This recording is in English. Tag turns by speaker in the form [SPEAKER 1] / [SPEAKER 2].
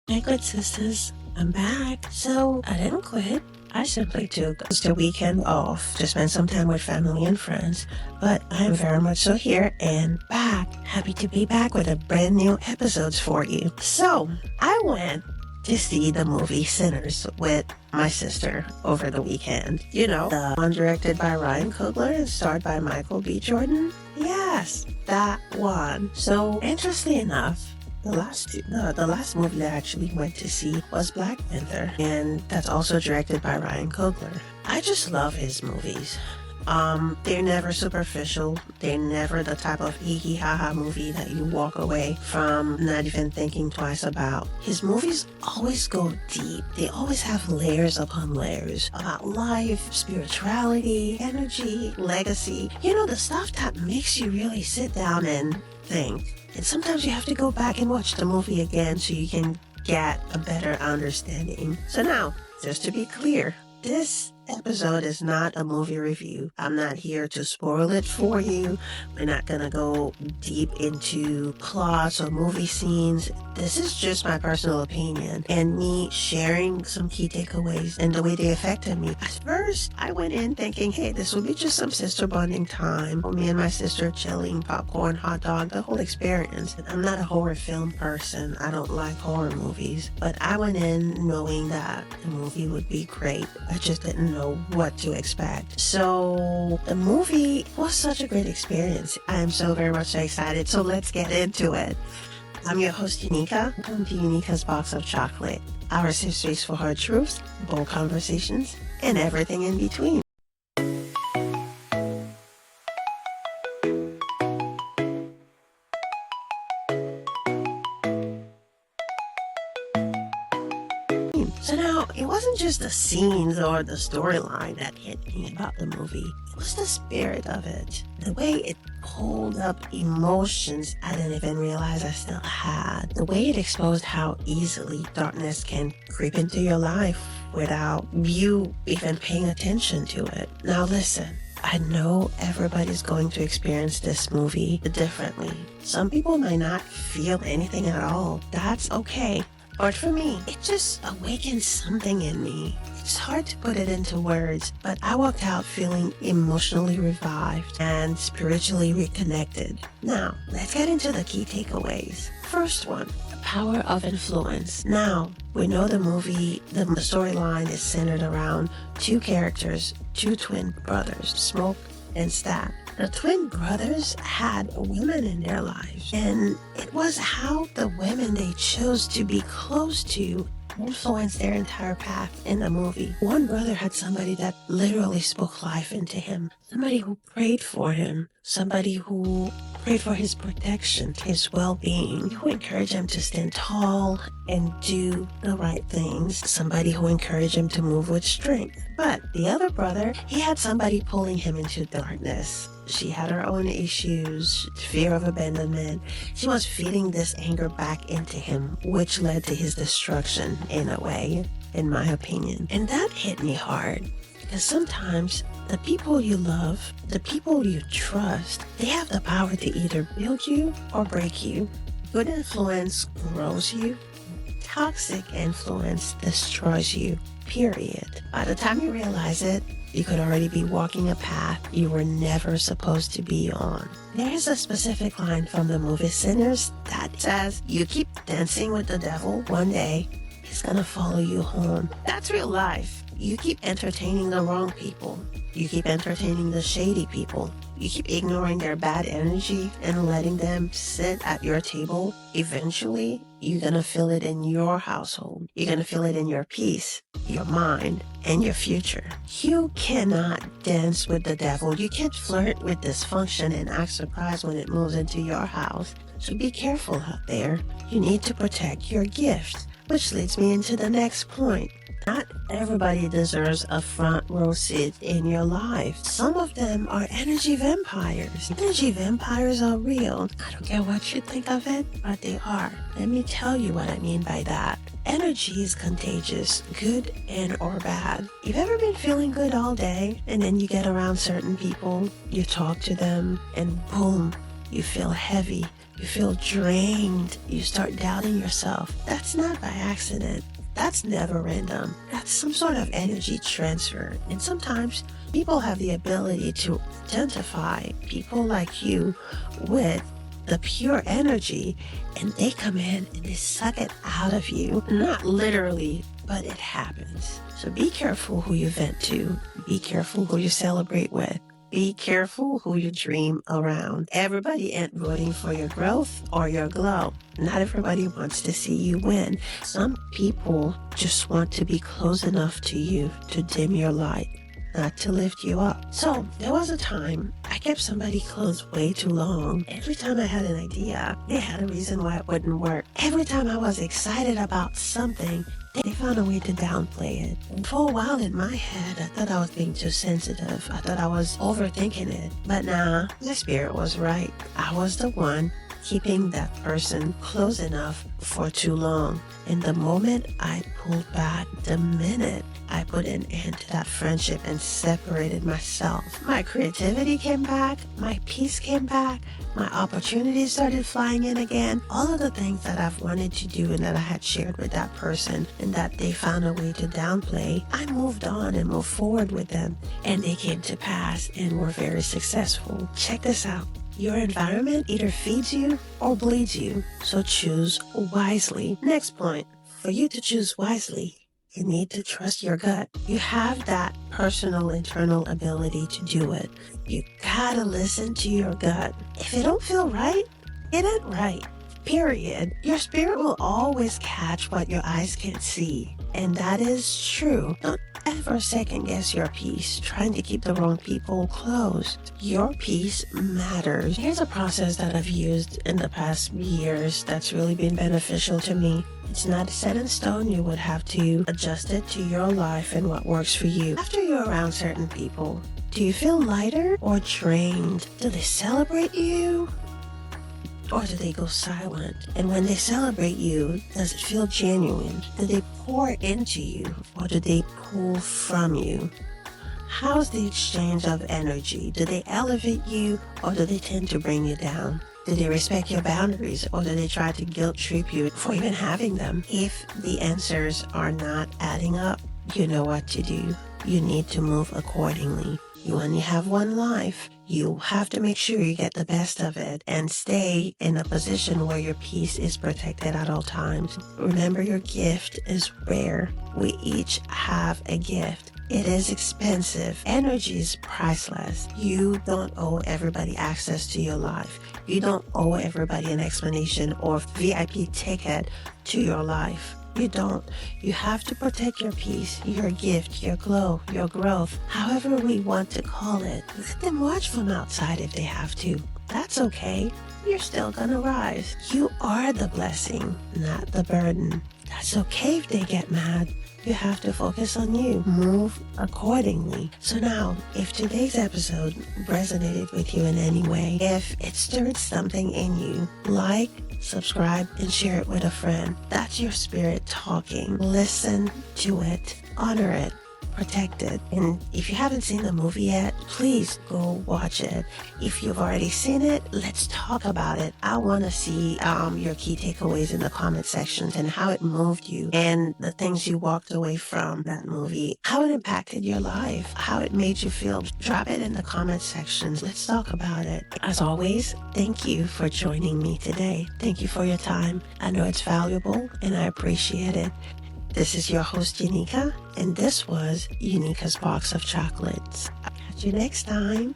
[SPEAKER 1] Hey, good sisters, I'm back. So I didn't quit. I simply took the weekend off to spend some time with family and friends. But I am very much so here and back. Happy to be back with a brand new episodes for you. So I went to see the movie Sinners with my sister over the weekend. You know, the one directed by Ryan Coogler and starred by Michael B. Jordan. Yes, that one. So interestingly enough, the last movie that I actually went to see was Black Panther, and that's also directed by Ryan Coogler. I just love his movies. They're never superficial. They're never the type of hee ha movie that you walk away from not even thinking twice about. His movies always go deep. They always have layers upon layers about life, spirituality, energy, legacy. You know, the stuff that makes you really sit down and think. And sometimes you have to go back and watch the movie again so you can get a better understanding. So now, just to be clear, this episode is not a movie review. I'm not here to spoil it for you. We're not gonna go deep into plots or movie scenes. This is just my personal opinion and me sharing some key takeaways and the way they affected me. At first, I went in thinking, hey, this will be just some sister bonding time. Me and my sister chilling, popcorn, hot dog, the whole experience. I'm not a horror film person. I don't like horror movies. But I went in knowing that the movie would be great. I just didn't know what to expect. So the movie was such a great experience. I am so very much excited. So let's get into it. I'm your host, Eunika. Welcome to Unika's Box of Chocolate. Our safe space for hard truths, bold conversations, and everything in between. So now, it wasn't just the scenes or the storyline that hit me about the movie. It was the spirit of it. The way it pulled up emotions I didn't even realize I still had. The way it exposed how easily darkness can creep into your life without you even paying attention to it. Now listen. I know everybody's going to experience this movie differently. Some people might not feel anything at all. That's okay. But for me, it just awakened something in me. It's hard to put it into words, but I walked out feeling emotionally revived and spiritually reconnected. Now, let's get into the key takeaways. First one, the power of influence. Now, we know the storyline is centered around two characters, two twin brothers, Smoke and Stat. The twin brothers had women in their lives, and it was how the women they chose to be close to influenced their entire path in the movie. One brother had somebody that literally spoke life into him, somebody who prayed for him, somebody who prayed for his protection, his well-being, who encouraged him to stand tall and do the right things, somebody who encouraged him to move with strength. But the other brother, he had somebody pulling him into darkness. She had her own issues, fear of abandonment. She was feeding this anger back into him, which led to his destruction in a way, in my opinion. And that hit me hard because sometimes the people you love, the people you trust, they have the power to either build you or break you. Good influence grows you. Toxic influence destroys you, period. By the time you realize it, you could already be walking a path you were never supposed to be on. There is a specific line from the movie Sinners that says, you keep dancing with the devil, one day he's gonna follow you home. That's real life. You keep entertaining the wrong people. You keep entertaining the shady people. You keep ignoring their bad energy and letting them sit at your table. Eventually, you're gonna feel it in your household. You're gonna feel it in your peace, your mind, and your future. You cannot dance with the devil. You can't flirt with dysfunction and act surprised when it moves into your house. So be careful out there. You need to protect your gifts, which leads me into the next point. Not everybody deserves a front row seat in your life. Some of them are energy vampires. Energy vampires are real. I don't care what you think of it, but they are. Let me tell you what I mean by that. Energy is contagious, good and or bad. You've ever been feeling good all day, and then you get around certain people, you talk to them, and boom, You feel heavy. You feel drained. You start doubting yourself. That's not by accident. That's never random. That's some sort of energy transfer. And sometimes people have the ability to identify people like you with the pure energy, and they come in and they suck it out of you. Not literally, but it happens. So be careful who you vent to. Be careful who you celebrate with. Be careful who you dream around. Everybody ain't voting for your growth or your glow. Not everybody wants to see you win. Some people just want to be close enough to you to dim your light, not to lift you up. So there was a time I kept somebody close way too long. Every time I had an idea, they had a reason why it wouldn't work. Every time I was excited about something, they found a way to downplay it. And for a while in my head, I thought I was being too sensitive. I thought I was overthinking it. But nah, the spirit was right. I was the one keeping that person close enough for too long. And the moment I pulled back, the minute I put an end to that friendship and separated myself, my creativity came back, my peace came back, my opportunities started flying in again. All of the things that I've wanted to do and that I had shared with that person and that they found a way to downplay, I moved on and moved forward with them, and they came to pass and were very successful. Check this out. Your environment either feeds you or bleeds you, so choose wisely. Next point, for you to choose wisely, you need to trust your gut. You have that personal internal ability to do it. You gotta listen to your gut. If it don't feel right, it ain't right. Period. Your spirit will always catch what your eyes can't see. And that is true. Don't ever second guess your peace, trying to keep the wrong people close. Your peace matters. Here's a process that I've used in the past years that's really been beneficial to me. It's not set in stone. You would have to adjust it to your life and what works for you. After you're around certain people, do you feel lighter or drained? Do they celebrate you? Or do they go silent? And when they celebrate you, does it feel genuine? Do they pour into you, or do they pull from you? How's the exchange of energy? Do they elevate you, or do they tend to bring you down? Do they respect your boundaries, or do they try to guilt trip you for even having them? If the answers are not adding up, you know what to do. You need to move accordingly. You only have one life. You have to make sure you get the best of it and stay in a position where your peace is protected at all times. Remember, your gift is rare. We each have a gift. It is expensive. Energy is priceless. You don't owe everybody access to your life. You don't owe everybody an explanation or VIP ticket to your life. You don't. You have to protect your peace, your gift, your glow, your growth, however we want to call it. Let them watch from outside if they have to. That's okay. You're still gonna rise. You are the blessing, not the burden. That's okay if they get mad. You have to focus on you. Move accordingly. So now, if today's episode resonated with you in any way, if it stirred something in you, like, subscribe, and share it with a friend. That's your spirit talking. Listen to it, honor it, protect it. And if you haven't seen the movie yet, please go watch it. If you've already seen it, let's talk about it. I want to see your key takeaways in the comment sections and how it moved you and the things you walked away from that movie, how it impacted your life, how it made you feel. Drop it in the comment sections. Let's talk about it. As always, thank you for joining me today. Thank you for your time. I know it's valuable and I appreciate it. This is your host, Eunika, and this was Eunika's Box of Chocolates. I'll catch you next time.